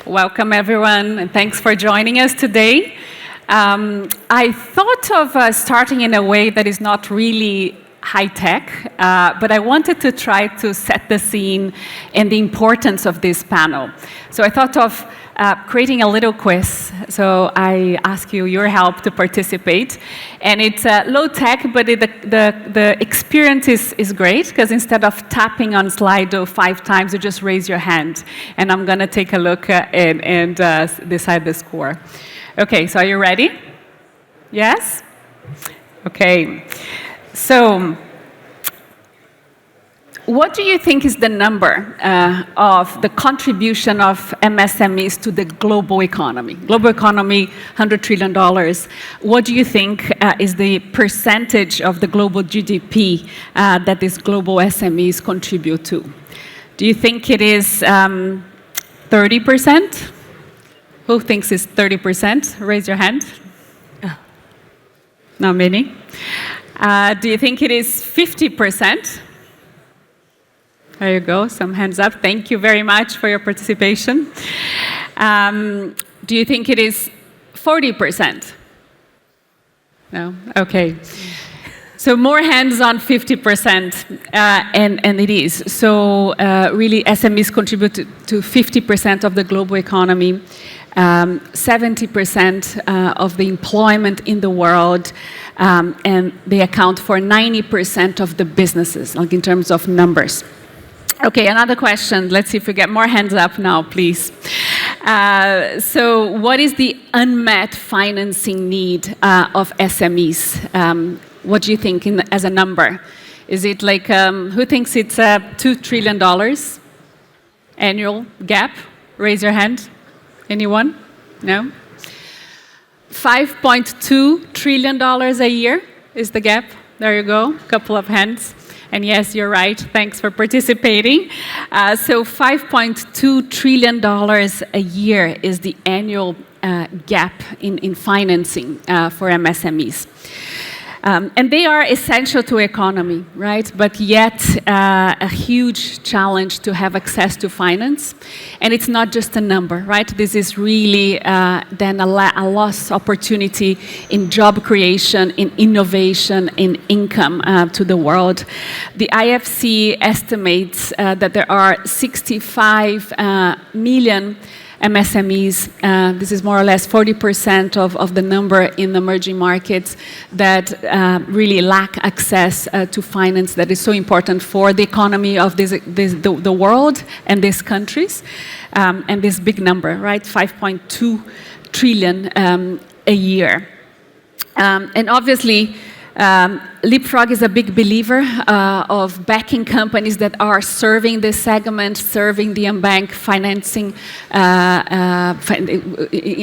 Welcome, everyone, and thanks for joining us today. I thought of starting in a way that is not really high-tech, but I wanted to try to set the scene and the importance of this panel. So I thought of creating a little quiz. So I ask you your help to participate. And it's low-tech, but the experience is great, because instead of tapping on Slido 5 times, you just raise your hand. And I'm going to take a look and decide the score. OK, so are you ready? Yes? OK. So what do you think is the number of the contribution of MSMEs to the global economy? Global economy, $100 trillion. What do you think is the percentage of the global GDP that these global SMEs contribute to? Do you think it is 30%? Who thinks it's 30%? Raise your hand. Not many. Do you think it is 50%? There you go, some hands up. Thank you very much for your participation. Do you think it is 40%? No? OK. So more hands on 50%, and it is. So really, SMEs contribute to 50% of the global economy, 70% of the employment in the world, and they account for 90% of the businesses, like in terms of numbers. OK, another question. Let's see if we get more hands up now, please. So what is the unmet financing need of SMEs? What do you think as a number? Is it like, who thinks it's $2 trillion annual gap? Raise your hand. Anyone? No? $5.2 trillion a year is the gap. There you go, a couple of hands. And yes, you're right. Thanks for participating. So $5.2 trillion a year is the annual gap in financing for MSMEs. And they are essential to economy, right? But yet a huge challenge to have access to finance. And it's not just a number, right? This is really then a lost opportunity in job creation, in innovation, in income to the world. The IFC estimates that there are 65 million MSMEs, this is more or less 40% of the number in emerging markets that really lack access to finance that is so important for the economy of the world and these countries. And this big number, right, 5.2 trillion a year. And obviously, LeapFrog is a big believer of backing companies that are serving this segment, serving the unbanked financing,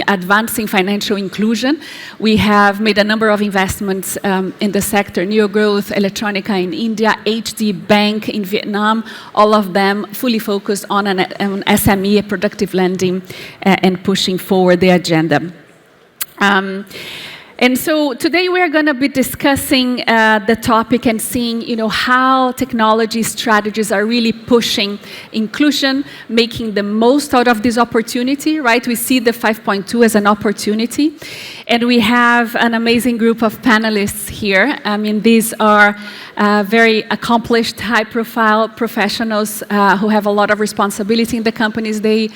advancing financial inclusion. We have made a number of investments in the sector, Neo Growth, Electronica in India, HD Bank in Vietnam, all of them fully focused on SME, productive lending, and pushing forward the agenda. And so today we are going to be discussing the topic and seeing, how technology strategies are really pushing inclusion, making the most out of this opportunity, right? We see the 5.2 as an opportunity. And we have an amazing group of panelists here. I mean, these are very accomplished, high-profile professionals who have a lot of responsibility in the companies they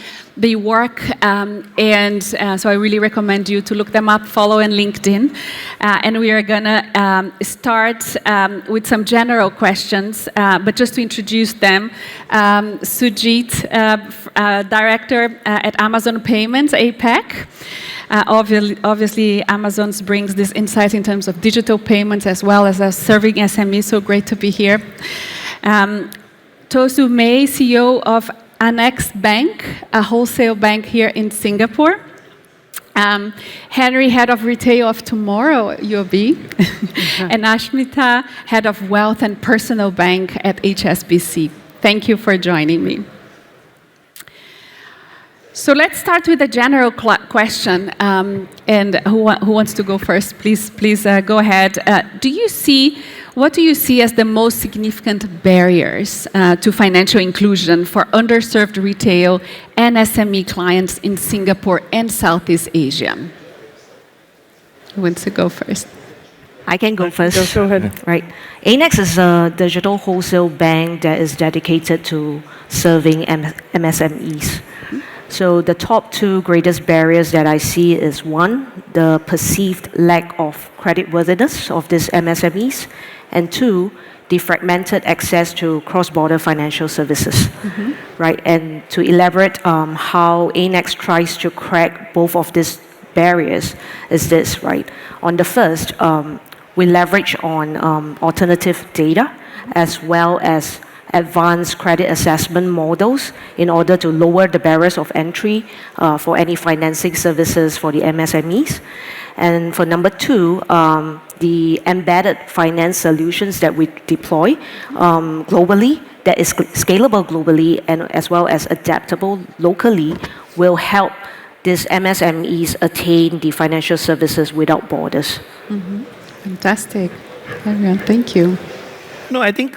work. So I really recommend you to look them up, follow on LinkedIn. And we are going to start with some general questions. But just to introduce them, Sujit, Director at Amazon Payments, APAC. Obviously, Amazon brings this insight in terms of digital payments as well as serving SMEs, so great to be here. Tosu May, CEO of ANEXT Bank, a wholesale bank here in Singapore. Henry, Head of Retail of Tomorrow, UOB. And Ashmita, Head of Wealth and Personal Bank at HSBC. Thank you for joining me. So let's start with a general question. And who wants to go first? Please go ahead. What do you see as the most significant barriers to financial inclusion for underserved retail and SME clients in Singapore and Southeast Asia? Who wants to go first? I can go first. Go ahead. Right. ANEXT is a digital wholesale bank that is dedicated to serving MSMEs. So the top two greatest barriers that I see is one, the perceived lack of creditworthiness of these MSMEs, and two, the fragmented access to cross-border financial services. Right. And to elaborate how ANEXT tries to crack both of these barriers is this, right? On the first, we leverage on alternative data as well as advanced credit assessment models in order to lower the barriers of entry for any financing services for the MSMEs. And for number two, the embedded finance solutions that we deploy globally, that is scalable globally and as well as adaptable locally, will help these MSMEs attain the financial services without borders. Fantastic. Everyone, thank you. No, I think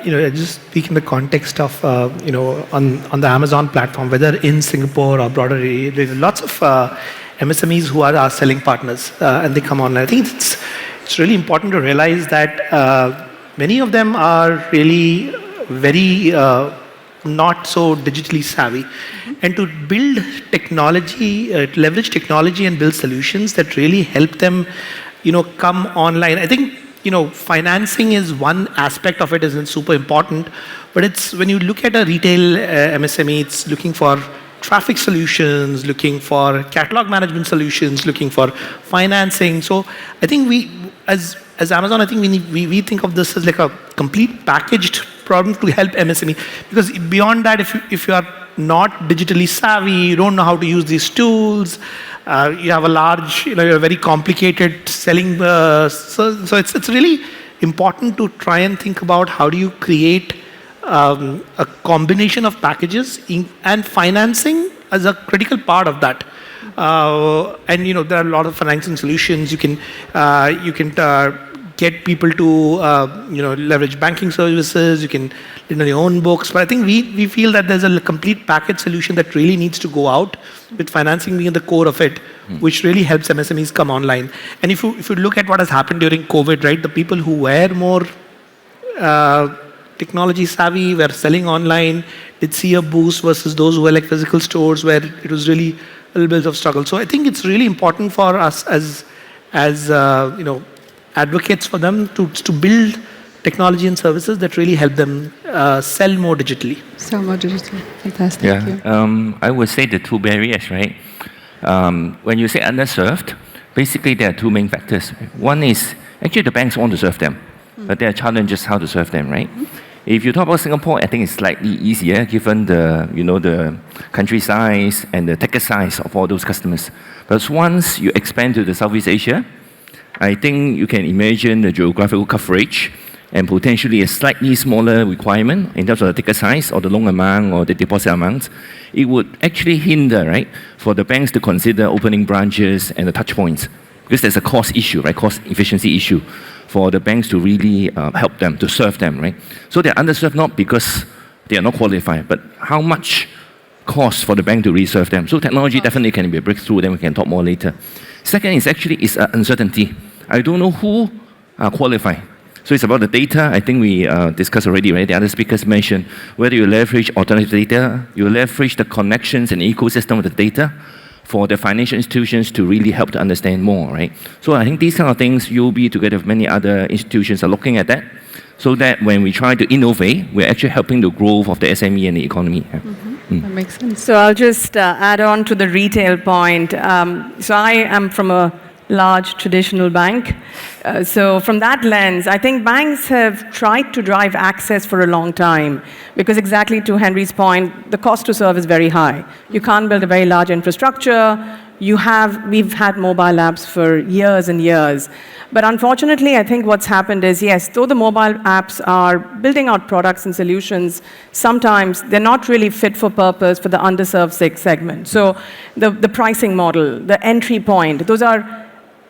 just speak in the context of on the Amazon platform, whether in Singapore or broader, there's lots of MSMEs who are our selling partners, and they come online. I think it's really important to realize that many of them are really very not so digitally savvy, and to build technology, leverage technology, and build solutions that really help them, come online. I think financing is one aspect of it, isn't super important, but it's when you look at a retail MSME, it's looking for traffic solutions, looking for catalog management solutions, looking for financing. So I think we, as Amazon, I think we think of this as like a complete packaged problem to help MSME, because beyond that, if you are not digitally savvy, you don't know how to use these tools, you have a large, you're very complicated selling, so it's really important to try and think about how do you create a combination of packages and financing as a critical part of that. And there are a lot of financing solutions. You can get people to leverage banking services. You can your own books. But I think we feel that there's a complete package solution that really needs to go out, with financing being at the core of it, which really helps MSMEs come online. And if you look at what has happened during COVID, right, the people who were more technology savvy, were selling online, did see a boost versus those who were like physical stores where it was really a little bit of struggle. So I think it's really important for us as advocates for them to build technology and services that really help them sell more digitally. Sell more digitally. Fantastic. Yeah. I would say the two barriers, right? When you say underserved, basically there are two main factors. One is actually the banks want to serve them, but there are challenges how to serve them, right? If you talk about Singapore, I think it's slightly easier given the the country size and the ticket size of all those customers. But once you expand to the Southeast Asia, I think you can imagine the geographical coverage and potentially a slightly smaller requirement in terms of the ticket size or the loan amount or the deposit amount. It would actually hinder, right, for the banks to consider opening branches and the touch points, because there's a cost issue, right, cost efficiency issue for the banks to really help them, to serve them, right? So they're underserved not because they are not qualified, but how much cost for the bank to reserve them. So technology definitely can be a breakthrough, then we can talk more later. Second is actually uncertainty. I don't know who are qualified. So it's about the data. I think we discussed already, right? The other speakers mentioned whether you leverage alternative data, you leverage the connections and ecosystem of the data for the financial institutions to really help to understand more, right? So I think these kind of things, UOB together with many other institutions are looking at that, so that when we try to innovate, we're actually helping the growth of the SME and the economy. That makes sense. So I'll just add on to the retail point. So I am from a large traditional bank. So from that lens, I think banks have tried to drive access for a long time, because exactly to Henry's point, the cost to serve is very high. You can't build a very large infrastructure. we've had mobile apps for years and years. But unfortunately, I think what's happened is, yes, though the mobile apps are building out products and solutions, sometimes they're not really fit for purpose for the underserved segment. So the pricing model, the entry point, those are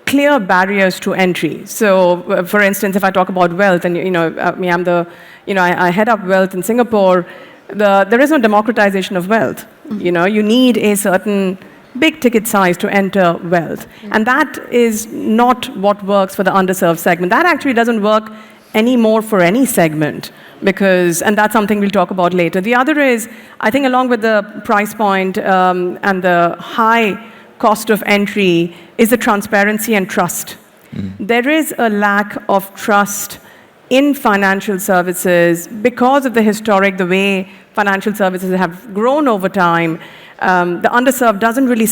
clear barriers to entry. So, for instance, if I talk about wealth, and I head up wealth in Singapore, there is no democratization of wealth. You need a certain big ticket size to enter wealth. And that is not what works for the underserved segment. That actually doesn't work anymore for any segment, and that's something we'll talk about later. The other is, I think along with the price point and the high cost of entry is the transparency and trust. There is a lack of trust in financial services because of the way financial services have grown over time. The underserved doesn't really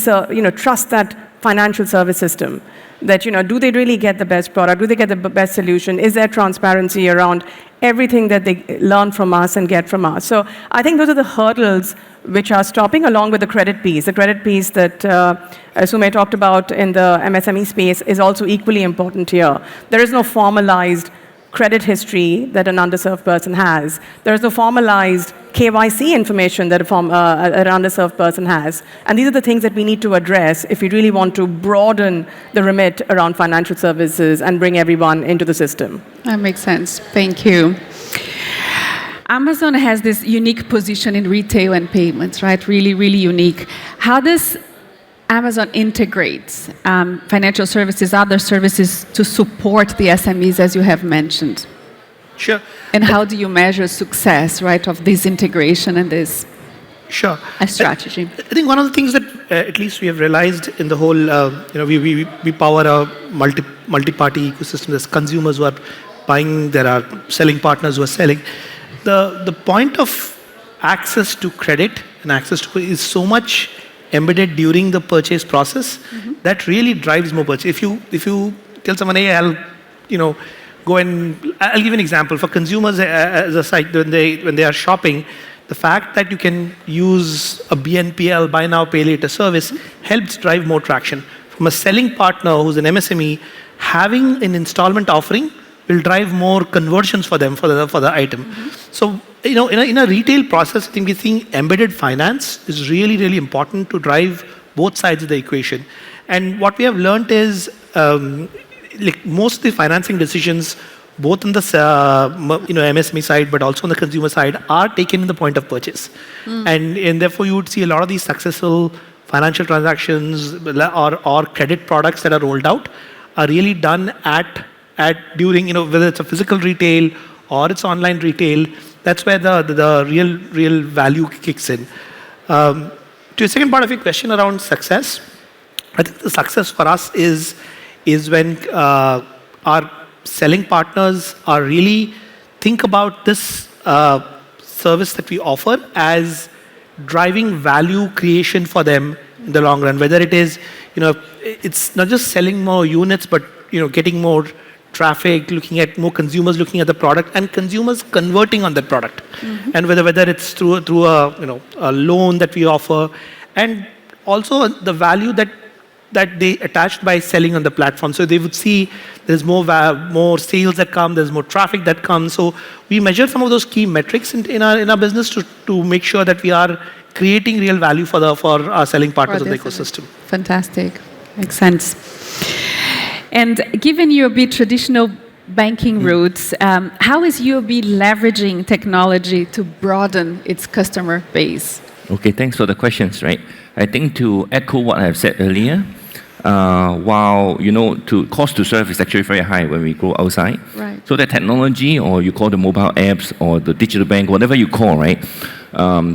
trust that financial service system. That, do they really get the best product? Do they get the best solution? Is there transparency around everything that they learn from us and get from us? So I think those are the hurdles which are stopping, along with the credit piece. The credit piece that Sumay talked about in the MSME space is also equally important here. There is no formalized credit history that an underserved person has. There is no formalized KYC information that an underserved person has. And these are the things that we need to address if we really want to broaden the remit around financial services and bring everyone into the system. That makes sense. Thank you. Amazon has this unique position in retail and payments, right? Really, really unique. How does Amazon integrates financial services, other services to support the SMEs, as you have mentioned? Sure. And how do you measure success, right, of this integration and this strategy? I think one of the things that at least we have realized in the whole, we power a multi-party ecosystem. There's consumers who are buying, there are selling partners who are selling. The point of access to credit and access to is so much embedded during the purchase process that really drives more purchase. If you tell someone, hey, I'll give an example for consumers as a site when they are shopping. The fact that you can use a BNPL, buy now pay later service helps drive more traction. From a selling partner who's an MSME, having an installment offering will drive more conversions for them for the item. So in a retail process, I think we're seeing embedded finance is really, really important to drive both sides of the equation. And what we have learned is most of the financing decisions, both on the MSME side, but also on the consumer side, are taken in the point of purchase. And therefore, you would see a lot of these successful financial transactions or credit products that are rolled out are really done during, whether it's a physical retail or it's online retail. That's where the real value kicks in. To the second part of your question around success, I think the success for us is when our selling partners are really think about this service that we offer as driving value creation for them in the long run. Whether it is, it's not just selling more units, but getting more traffic, looking at more consumers looking at the product, and consumers converting on that product. And whether it's through a loan that we offer, and also the value that they attached by selling on the platform. So they would see there's more sales that come, there's more traffic that comes. So we measure some of those key metrics in our business to make sure that we are creating real value for our selling partners of the ecosystem. Fantastic. Makes sense. And given UOB traditional banking roots, how is UOB leveraging technology to broaden its customer base? Okay, thanks for the questions, right? I think to echo what I have said earlier, while, cost to serve is actually very high when we go outside. Right. So the technology, or you call the mobile apps, or the digital bank, whatever you call, right?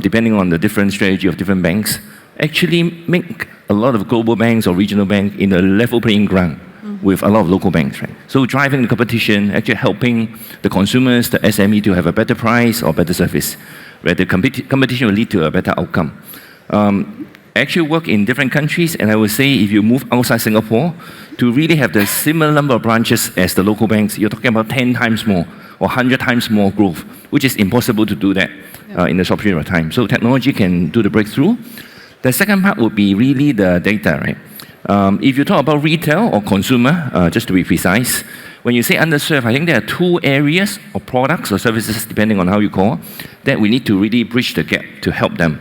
Depending on the different strategy of different banks, actually make a lot of global banks or regional banks in a level playing ground with a lot of local banks, right? So driving the competition, actually helping the consumers, the SME to have a better price or better service, where the competition will lead to a better outcome. Actually work in different countries, and I would say if you move outside Singapore, to really have the similar number of branches as the local banks, you're talking about 10 times more or 100 times more growth, which is impossible to do that in a short period of time. So technology can do the breakthrough. The second part would be really the data, right? If you talk about retail or consumer, just to be precise, when you say underserved, I think there are two areas or products or services, depending on how you call, that we need to really bridge the gap to help them.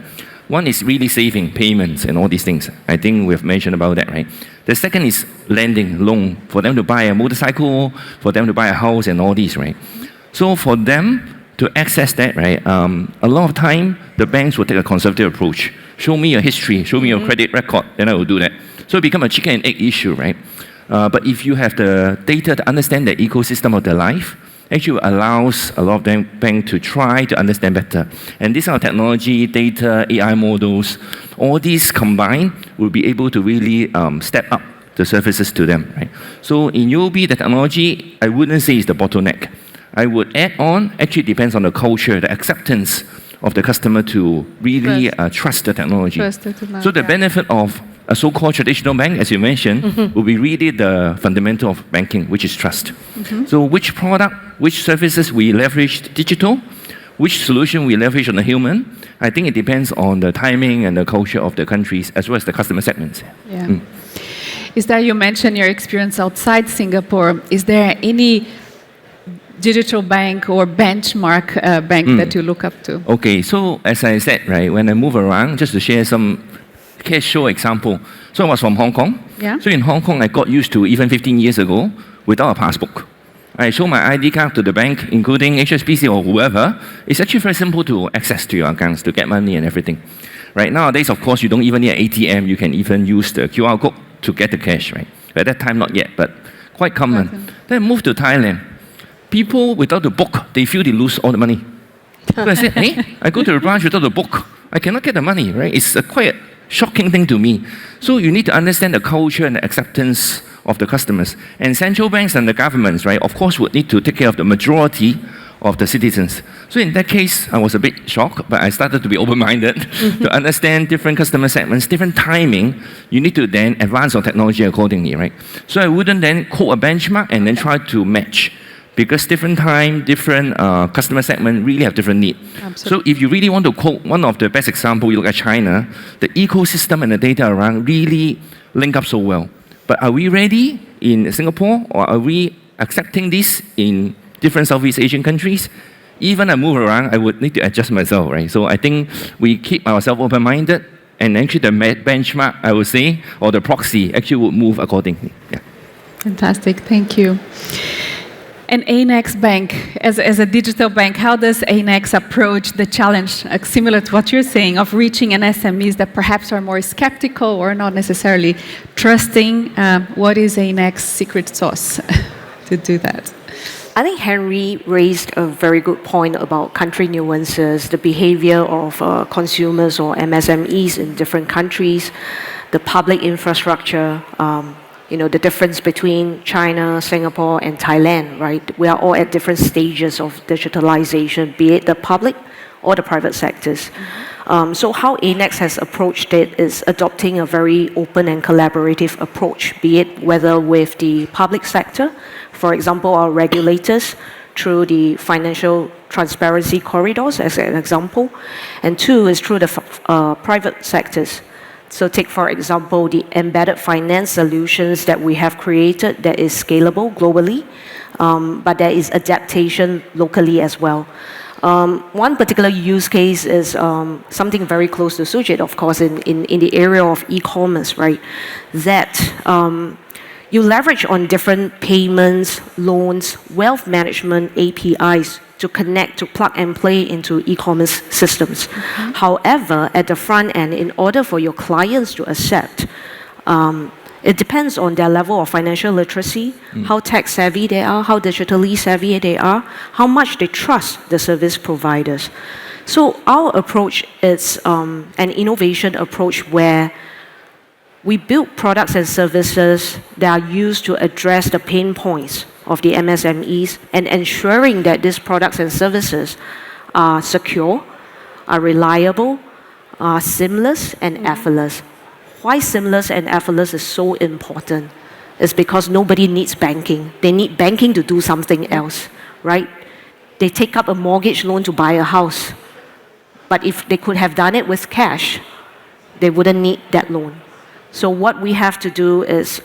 One is really saving payments and all these things. I think we've mentioned about that, right? The second is lending, loan, for them to buy a motorcycle, for them to buy a house and all these, right? So for them to access that, right, a lot of time, the banks will take a conservative approach. Show me your history, show me your credit record, then I will do that. So it becomes a chicken and egg issue, right? But if you have the data to understand the ecosystem of their life, actually allows a lot of them banks to try to understand better. And this kind of technology, data, AI models, all these combined will be able to really step up the services to them, right? So in UOB, the technology, I wouldn't say is the bottleneck. I would add on, actually depends on the culture, the acceptance of the customer to really trust the technology. So the benefit of a so-called traditional bank, as you mentioned, will be really the fundamental of banking, which is trust. So which product, which services we leverage digital, which solution we leverage on the human, I think it depends on the timing and the culture of the countries as well as the customer segments. Yeah. Is there, you mentioned your experience outside Singapore, is there any digital bank or benchmark bank that you look up to? Okay, so as I said, right, when I move around, just to share some case show example. So I was from Hong Kong. Yeah. So in Hong Kong, I got used to, even 15 years ago, without a passport. I show my ID card to the bank, including HSBC or whoever. It's actually very simple to access to your accounts, to get money and everything. Right, nowadays, of course, you don't even need an ATM. You can even use the QR code to get the cash, right? At that time, not yet, but quite common. Then I moved to Thailand. People without the book, they feel they lose all the money. So I said, hey, I go to the branch without the book. I cannot get the money, right? It's quite shocking thing to me. So you need to understand the culture and the acceptance of the customers. And central banks and the governments, right, of course, would need to take care of the majority of the citizens. So in that case, I was a bit shocked, but I started to be open-minded to understand different customer segments, different timing. You need to then advance on technology accordingly, right? So I wouldn't then quote a benchmark and then try to match. Because different time, different customer segment really have different need. So if you really want to quote one of the best example, you look at China, the ecosystem and the data around really link up so well. But are we ready in Singapore, or are we accepting this in different Southeast Asian countries? Even I move around, I would need to adjust myself, right? So I think we keep ourselves open-minded, and actually the benchmark, I would say, or the proxy actually would move accordingly. Yeah. Fantastic, thank you. And ANEXT Bank, as a digital bank, how does ANEXT approach the challenge, similar to what you're saying, of reaching an SMEs that perhaps are more skeptical or not necessarily trusting? What is ANEXT's secret sauce to do that? I think Henry raised a very good point about country nuances, the behavior of consumers or MSMEs in different countries, the public infrastructure, the difference between China, Singapore, and Thailand, right? We are all at different stages of digitalization, be it the public or the private sectors. So how ANEXT has approached it is adopting a very open and collaborative approach, be it whether with the public sector, for example, our regulators, through the financial transparency corridors, as an example, and two is through the private sectors. So take, for example, the embedded finance solutions that we have created that is scalable globally, but there is adaptation locally as well. One particular use case is something very close to Sujit, of course, in the area of e-commerce, right? That you leverage on different payments, loans, wealth management APIs to connect, to plug and play into e-commerce systems. However, at the front end, in order for your clients to accept, it depends on their level of financial literacy, how tech savvy they are, how digitally savvy they are, how much they trust the service providers. So our approach is an innovation approach where we build products and services that are used to address the pain points of the MSMEs and ensuring that these products and services are secure, are reliable, are seamless and effortless. Why seamless and effortless is so important is because nobody needs banking. They need banking to do something else, right? They take up a mortgage loan to buy a house. But if they could have done it with cash, they wouldn't need that loan. So what we have to do is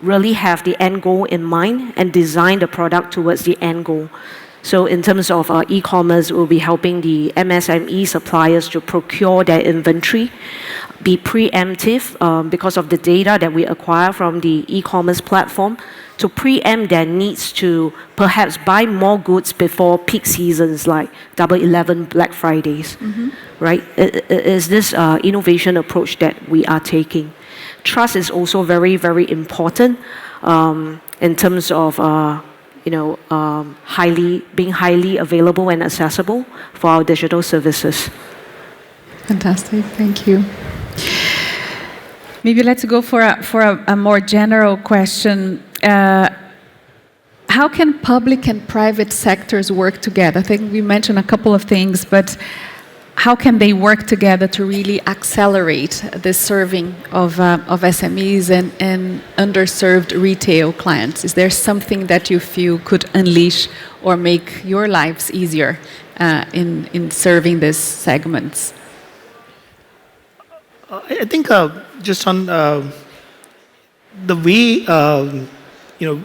really have the end goal in mind and design the product towards the end goal. So in terms of e-commerce, we'll be helping the MSME suppliers to procure their inventory, be preemptive because of the data that we acquire from the e-commerce platform, to preempt their needs to perhaps buy more goods before peak seasons like Double 11, Black Fridays, right? It is this innovation approach that we are taking. Trust is also very, very important in terms of being highly available and accessible for our digital services. Fantastic, thank you. Maybe let's go for a more general question. How can public and private sectors work together? I think we mentioned a couple of things, but how can they work together to really accelerate the serving of SMEs and underserved retail clients? Is there something that you feel could unleash or make your lives easier in serving these segments? I think just on the way,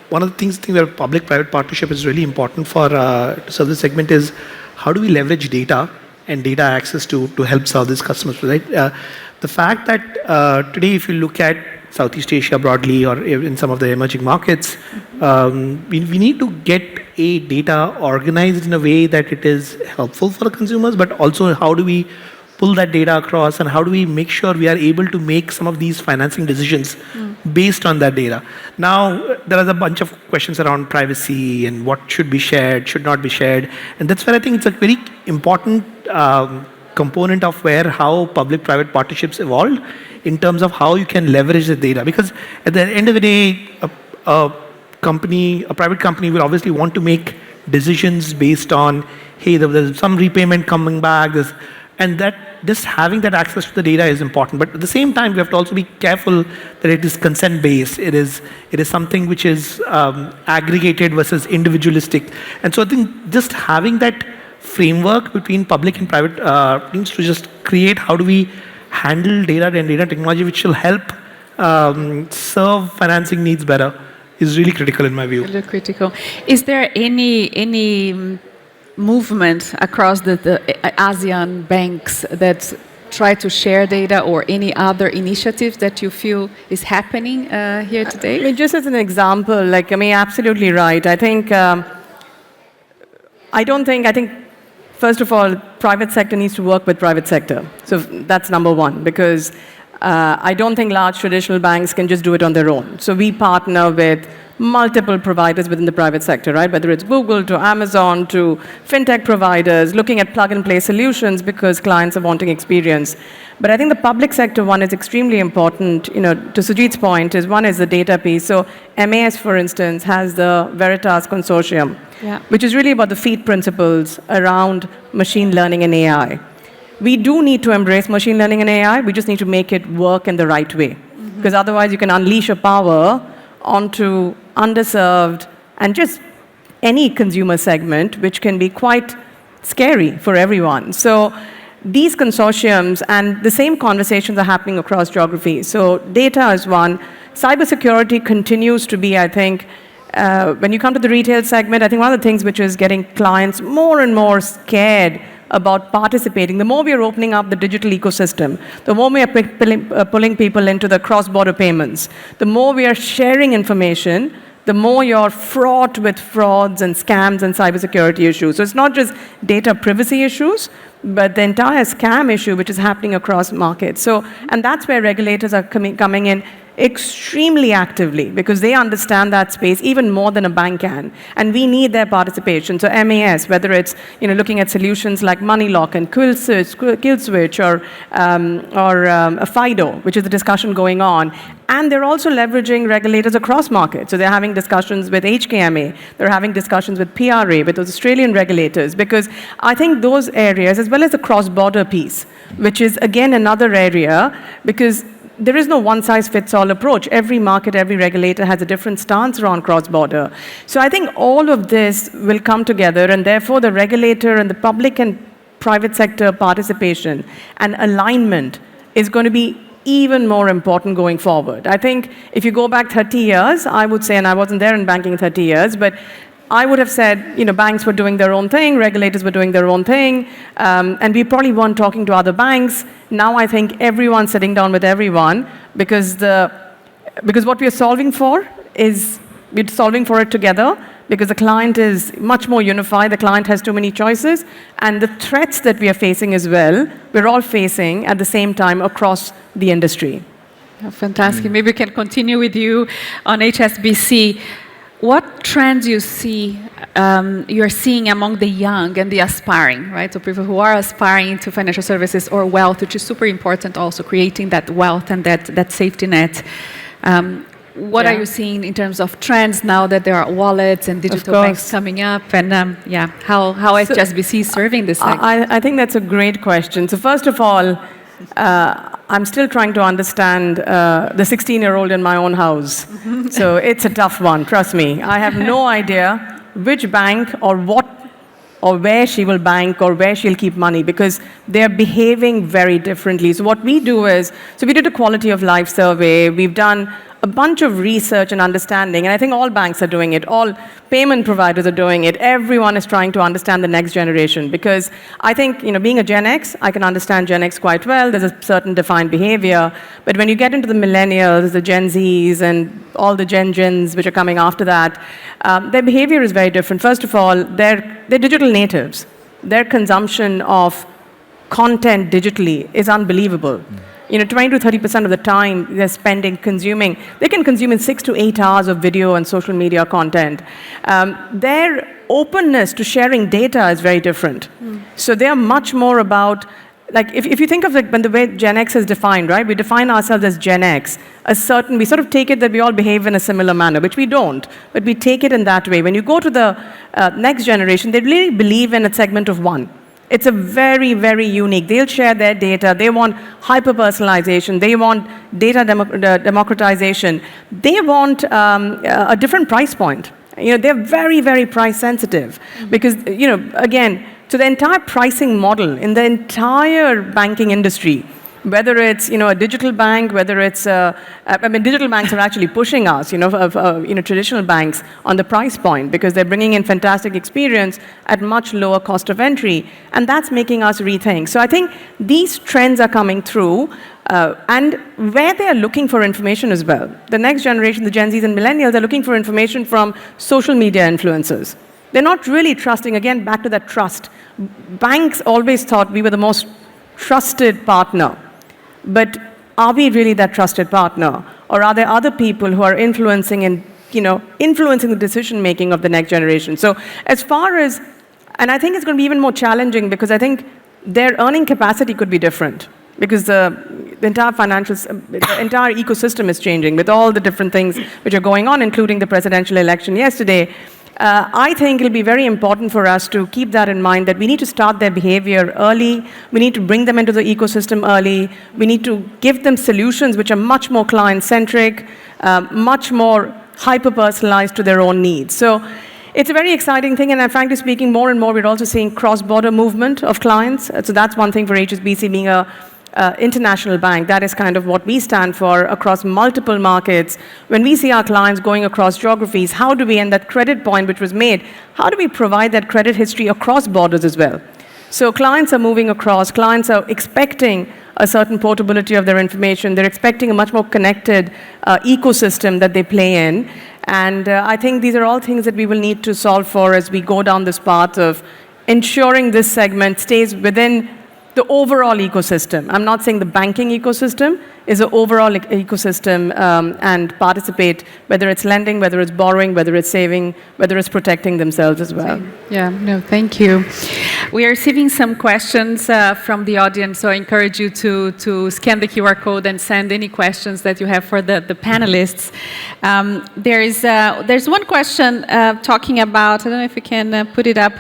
one of the things where public-private partnership is really important for to serve this segment is how do we leverage data and data access to help serve these customers, right? The fact that today, if you look at Southeast Asia broadly or in some of the emerging markets, we need to get data organized in a way that it is helpful for the consumers, but also how do we pull that data across and how do we make sure we are able to make some of these financing decisions based on that data. Now, there are a bunch of questions around privacy and what should be shared, should not be shared. And that's where I think it's a very important component of how public-private partnerships evolved in terms of how you can leverage the data. Because at the end of the day, a private company will obviously want to make decisions based on, hey, there's some repayment coming back, and that just having that access to the data is important. But at the same time, we have to also be careful that it is consent-based. It is something which is aggregated versus individualistic. And so I think just having that framework between public and private teams to just create how do we handle data and data technology which will help serve financing needs better is really critical in my view. Really critical. Is there any movement across the ASEAN banks that try to share data or any other initiatives that you feel is happening here today? I mean, just as an example, absolutely right. I think, first of all, private sector needs to work with private sector. So that's number one, because I don't think large traditional banks can just do it on their own. So we partner with multiple providers within the private sector, right? Whether it's Google to Amazon to fintech providers, looking at plug-and-play solutions because clients are wanting experience. But I think the public sector one is extremely important, to Sujit's point, one is the data piece. So MAS, for instance, has the Veritas Consortium, which is really about the FEED principles around machine learning and AI. We do need to embrace machine learning and AI. We just need to make it work in the right way. Because otherwise you can unleash your power onto underserved and just any consumer segment, which can be quite scary for everyone. So these consortiums and the same conversations are happening across geographies. So data is one. Cybersecurity continues to be, I think, when you come to the retail segment, I think one of the things which is getting clients more and more scared about participating, the more we are opening up the digital ecosystem, the more we are pulling people into the cross-border payments, the more we are sharing information, the more you're fraught with frauds and scams and cybersecurity issues. So it's not just data privacy issues, but the entire scam issue which is happening across markets. So, and that's where regulators are coming in extremely actively because they understand that space even more than a bank can. And we need their participation. So MAS, whether it's looking at solutions like MoneyLock and KillSwitch or a FIDO, which is the discussion going on. And they're also leveraging regulators across markets. So they're having discussions with HKMA, they're having discussions with PRA, with those Australian regulators, because I think those areas, as well as the cross-border piece, which is again another area, because there is no one-size-fits-all approach. Every market, every regulator has a different stance around cross-border. So I think all of this will come together, and therefore the regulator and the public and private sector participation and alignment is going to be even more important going forward. I think if you go back 30 years, I would say, and I wasn't there in banking 30 years, but I would have said, banks were doing their own thing, regulators were doing their own thing, and we probably weren't talking to other banks. Now I think everyone's sitting down with everyone because what we are solving for is we're solving for it together because the client is much more unified, the client has too many choices, and the threats that we are facing as well, we're all facing at the same time across the industry. Fantastic. Maybe we can continue with you on HSBC. What trends you're seeing among the young and the aspiring, right? So people who are aspiring to financial services or wealth, which is super important also, creating that wealth and that safety net. What are you seeing in terms of trends now that there are wallets and digital banks coming up? And how HSBC is serving this segment? I think that's a great question. So first of all, I'm still trying to understand the 16-year-old in my own house. So it's a tough one, trust me. I have no idea which bank or where she will bank or where she'll keep money because they're behaving very differently. So what we do is, we did a quality of life survey. We've done a bunch of research and understanding, and I think all banks are doing it. All payment providers are doing it. Everyone is trying to understand the next generation because I think, being a Gen X, I can understand Gen X quite well. There's a certain defined behavior. But when you get into the millennials, the Gen Zs, and all the Gens which are coming after that, their behavior is very different. First of all, they're digital natives. Their consumption of content digitally is unbelievable. 20 to 30% of the time they're spending consuming, they can consume in 6 to 8 hours of video and social media content. Their openness to sharing data is very different. So they're much more about, if you think of when the way Gen X is defined, right? We define ourselves as Gen X. We sort of take it that we all behave in a similar manner, which we don't, but we take it in that way. When you go to the next generation, they really believe in a segment of one. It's a very, very unique. They'll share their data. They want hyper-personalization. They want data democratization. They want a different price point. They're very, very price sensitive because, again, so the entire pricing model in the entire banking industry, whether it's a digital bank, whether it's digital banks are actually pushing us, traditional banks on the price point because they're bringing in fantastic experience at much lower cost of entry, and that's making us rethink. So I think these trends are coming through, and where they are looking for information as well. The next generation, the Gen Zs and millennials, are looking for information from social media influencers. They're not really trusting. Again, back to that trust. Banks always thought we were the most trusted partner. But are we really that trusted partner? Or are there other people who are influencing the decision-making of the next generation? So as far as, and I think it's going to be even more challenging because I think their earning capacity could be different because the entire the entire ecosystem is changing with all the different things which are going on, including the presidential election yesterday. I think it'll be very important for us to keep that in mind, that we need to start their behavior early. We need to bring them into the ecosystem early. We need to give them solutions which are much more client-centric, much more hyper-personalized to their own needs. So it's a very exciting thing, and frankly speaking, more and more we're also seeing cross-border movement of clients. So that's one thing for HSBC being a international bank. That is kind of what we stand for across multiple markets. When we see our clients going across geographies, how do we, and that credit point which was made, how do we provide that credit history across borders as well? So clients are moving across, clients are expecting a certain portability of their information, they're expecting a much more connected ecosystem that they play in. And I think these are all things that we will need to solve for as we go down this path of ensuring this segment stays within the overall ecosystem. I'm not saying the banking ecosystem is an overall ecosystem and participate, whether it's lending, whether it's borrowing, whether it's saving, whether it's protecting themselves as well. Yeah, no, thank you. We are receiving some questions from the audience, so I encourage you to scan the QR code and send any questions that you have for the panelists. There's one question talking about, I don't know if you can put it up,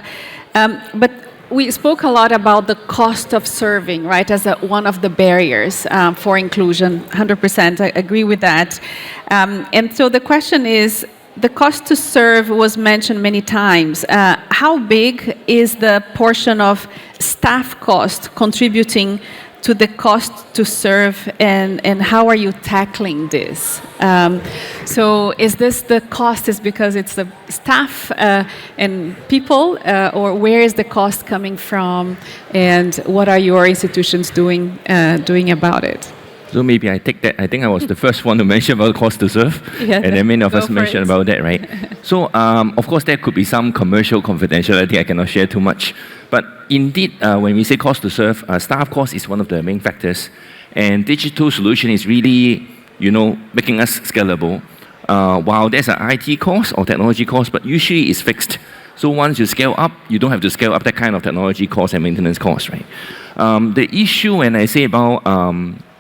but we spoke a lot about the cost of serving, right, as one of the barriers for inclusion. 100%, I agree with that. And so the question is, the cost to serve was mentioned many times. How big is the portion of staff cost contributing to the cost to serve, and how are you tackling this? So is this the cost is because it's the staff and people, or where is the cost coming from, and what are your institutions doing about it? So maybe I take that. I think I was the first one to mention about cost to serve, Yeah, and then many of go us for mentioned it. about that, right? So, of course, there could be some commercial confidentiality. I cannot share too much. But indeed, when we say cost to serve, staff cost is one of the main factors, and digital solution is really, making us scalable. While there's an IT cost or technology cost, but usually it's fixed. So once you scale up, you don't have to scale up that kind of technology cost and maintenance cost, right? The issue when I say about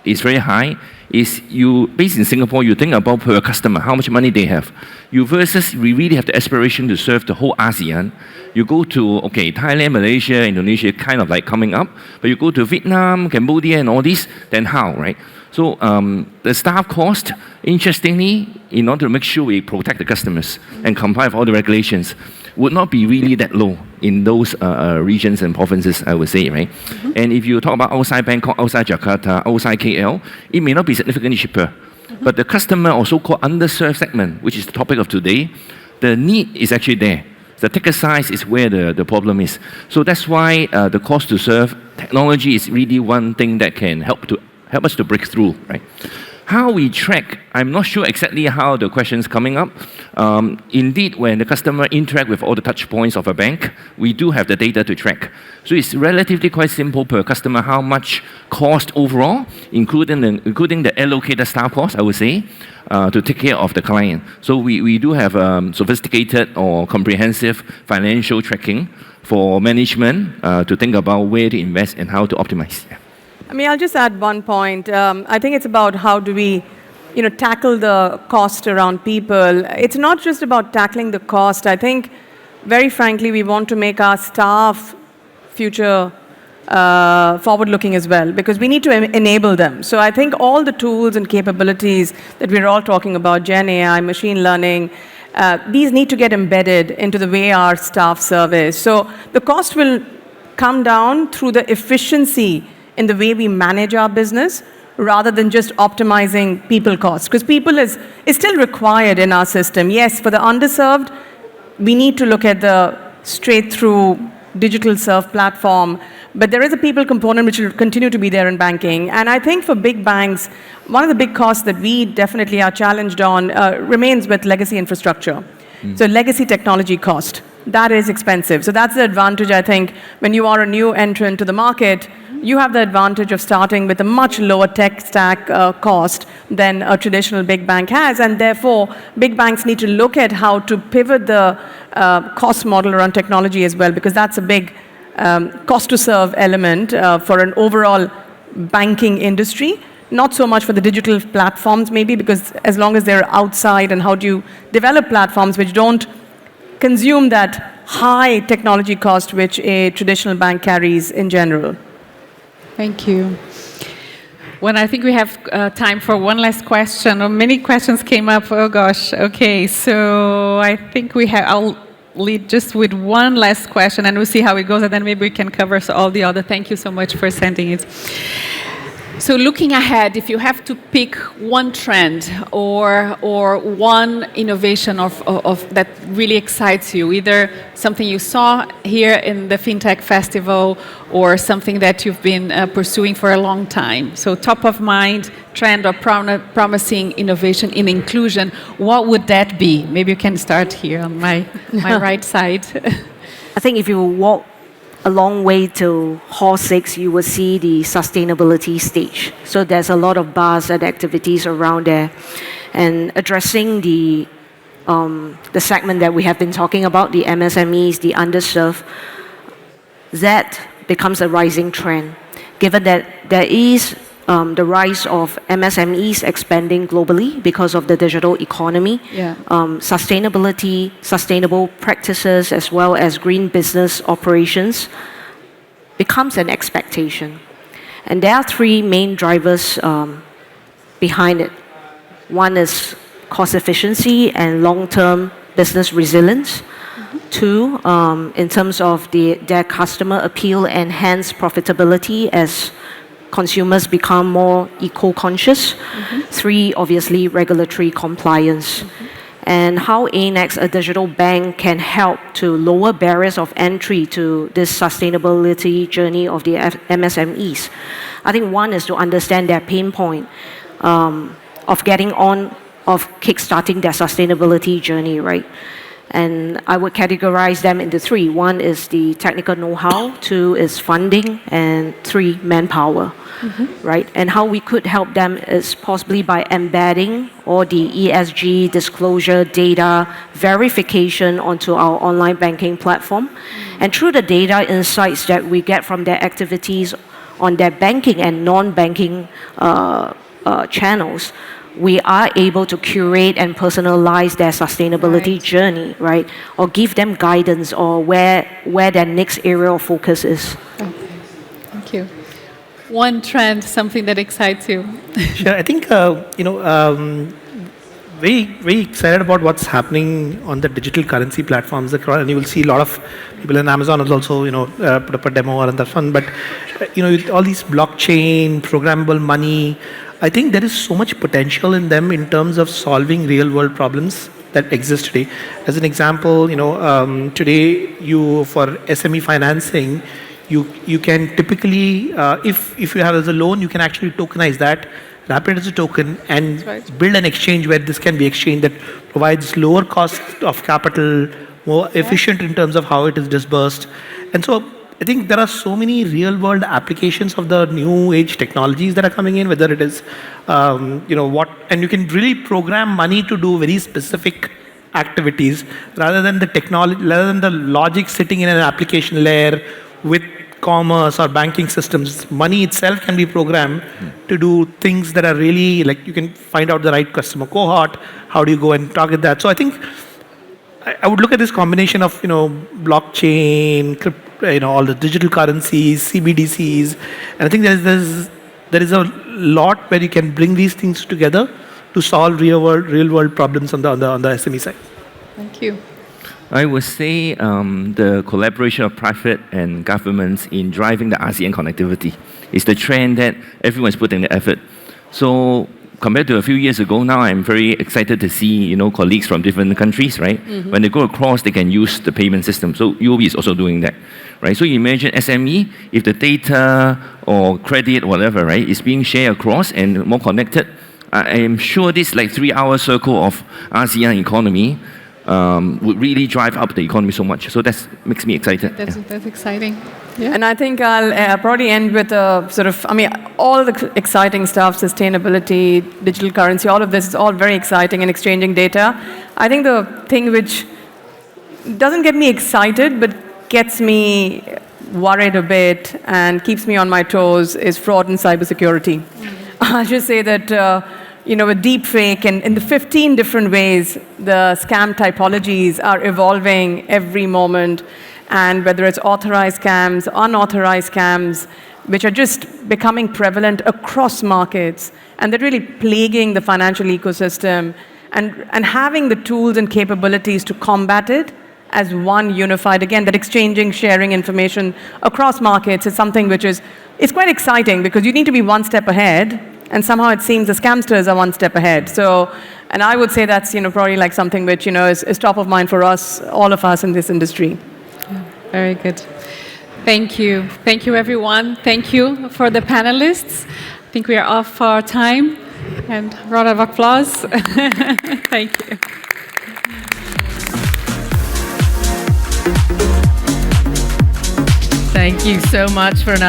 is very high is you, based in Singapore, you think about per customer, how much money they have. You versus, we really have the aspiration to serve the whole ASEAN. You go to, Thailand, Malaysia, Indonesia, kind of like coming up, but you go to Vietnam, Cambodia, and all this, then how, right? So the staff cost, interestingly, in order to make sure we protect the customers and comply with all the regulations, would not be really that low in those regions and provinces, I would say, right? Mm-hmm. And if you talk about outside Bangkok, outside Jakarta, outside KL, it may not be significantly cheaper. Mm-hmm. But the customer or so-called underserved segment, which is the topic of today, the need is actually there. The ticket size is where the problem is. So that's why the cost to serve technology is really one thing that can help us to break through, right? How we track, I'm not sure exactly how the question's coming up. Indeed, when the customer interact with all the touch points of a bank, we do have the data to track. So it's relatively quite simple per customer how much cost overall, including the allocated staff cost, I would say, to take care of the client. So we do have sophisticated or comprehensive financial tracking for management to think about where to invest and how to optimize. Yeah. I mean, I'll just add one point. I think it's about how do we, tackle the cost around people. It's not just about tackling the cost. I think, very frankly, we want to make our staff future forward-looking as well, because we need to enable them. So I think all the tools and capabilities that we're all talking about, Gen AI, machine learning, these need to get embedded into the way our staff service. So the cost will come down through the efficiency in the way we manage our business, rather than just optimizing people costs. Because people is still required in our system. Yes, for the underserved, we need to look at the straight-through digital serve platform, but there is a people component which will continue to be there in banking. And I think for big banks, one of the big costs that we definitely are challenged on remains with legacy infrastructure. So legacy technology cost, that is expensive. So that's the advantage, I think, when you are a new entrant to the market, you have the advantage of starting with a much lower tech stack cost than a traditional big bank has, and therefore big banks need to look at how to pivot the cost model around technology as well, because that's a big cost to serve element for an overall banking industry. Not so much for the digital platforms maybe, because as long as they're outside, and how do you develop platforms which don't consume that high technology cost which a traditional bank carries in general. Thank you. When I think we have time for one last question, or many questions came up. Oh gosh. Okay, so I think I'll lead just with one last question, and we'll see how it goes, and then maybe we can cover all the other. Thank you so much for sending it. So looking ahead, if you have to pick one trend or one innovation of that really excites you, either something you saw here in the FinTech Festival or something that you've been pursuing for a long time. So top of mind trend or promising innovation in inclusion, what would that be? Maybe you can start here on my right side. I think if you walk a long way to Hall 6, you will see the sustainability stage. So there's a lot of bars and activities around there. And addressing the segment that we have been talking about, the MSMEs, the underserved, that becomes a rising trend. Given that there is the rise of MSMEs expanding globally because of the digital economy, sustainability, sustainable practices, as well as green business operations becomes an expectation. And there are three main drivers behind it. One is cost efficiency and long-term business resilience. Two, in terms of their customer appeal and hence profitability as consumers become more eco-conscious. 3, obviously, regulatory compliance. And how ANEXT, a digital bank, can help to lower barriers of entry to this sustainability journey of the MSMEs. I think one is to understand their pain point of getting on, of kickstarting their sustainability journey, right? And I would categorize them into 3. 1 is the technical know-how, 2 is funding, and 3, manpower, right? And how we could help them is possibly by embedding all the ESG disclosure data verification onto our online banking platform. And through the data insights that we get from their activities on their banking and non-banking channels, we are able to curate and personalize their sustainability journey, right? Or give them guidance or where their next area of focus is. Okay. Thank you. One trend, something that excites you. Sure. I think, very, very excited about what's happening on the digital currency platforms across, and you will see a lot of people in Amazon will also, put up a demo on that one. But, with all these blockchain, programmable money, I think there is so much potential in them in terms of solving real world problems that exist today. As an example, today for SME financing, you can typically, if you have as a loan, you can actually tokenize that, wrap it as a token, and build an exchange where this can be exchanged that provides lower cost of capital, more efficient in terms of how it is disbursed. And so I think there are so many real-world applications of the new age technologies that are coming in, whether it is, and you can really program money to do very specific activities rather than the technology, rather than the logic sitting in an application layer with commerce or banking systems. Money itself can be programmed to do things that are really, like, you can find out the right customer cohort, how do you go and target that. So I think I would look at this combination of, blockchain, all the digital currencies, CBDCs, and I think there is a lot where you can bring these things together to solve real world problems on the SME side. Thank you. I would say the collaboration of private and governments in driving the ASEAN connectivity is the trend that everyone's putting the effort. So compared to a few years ago, now I'm very excited to see colleagues from different countries, right? When they go across, they can use the payment system. So UOB is also doing that, right? So you imagine SME, if the data or credit, whatever, right, is being shared across and more connected, I am sure this 3-hour circle of ASEAN economy would really drive up the economy so much. So that makes me excited. That's exciting. Yeah. And I think I'll probably end with all the exciting stuff, sustainability, digital currency, all of this is all very exciting and exchanging data. I think the thing which doesn't get me excited but gets me worried a bit and keeps me on my toes is fraud and cybersecurity. I'll just say that with deepfake and in the 15 different ways the scam typologies are evolving every moment, and whether it's authorized scams, unauthorized scams, which are just becoming prevalent across markets, and they're really plaguing the financial ecosystem, and having the tools and capabilities to combat it as one unified, again, that exchanging, sharing information across markets is something which it's quite exciting because you need to be one step ahead, and somehow it seems the scamsters are one step ahead. So, and I would say that's probably something which is top of mind for us, all of us in this industry. Very good. Thank you. Thank you, everyone. Thank you for the panelists. I think we are off for our time. And a round of applause. Thank you. Thank you so much, Fernanda.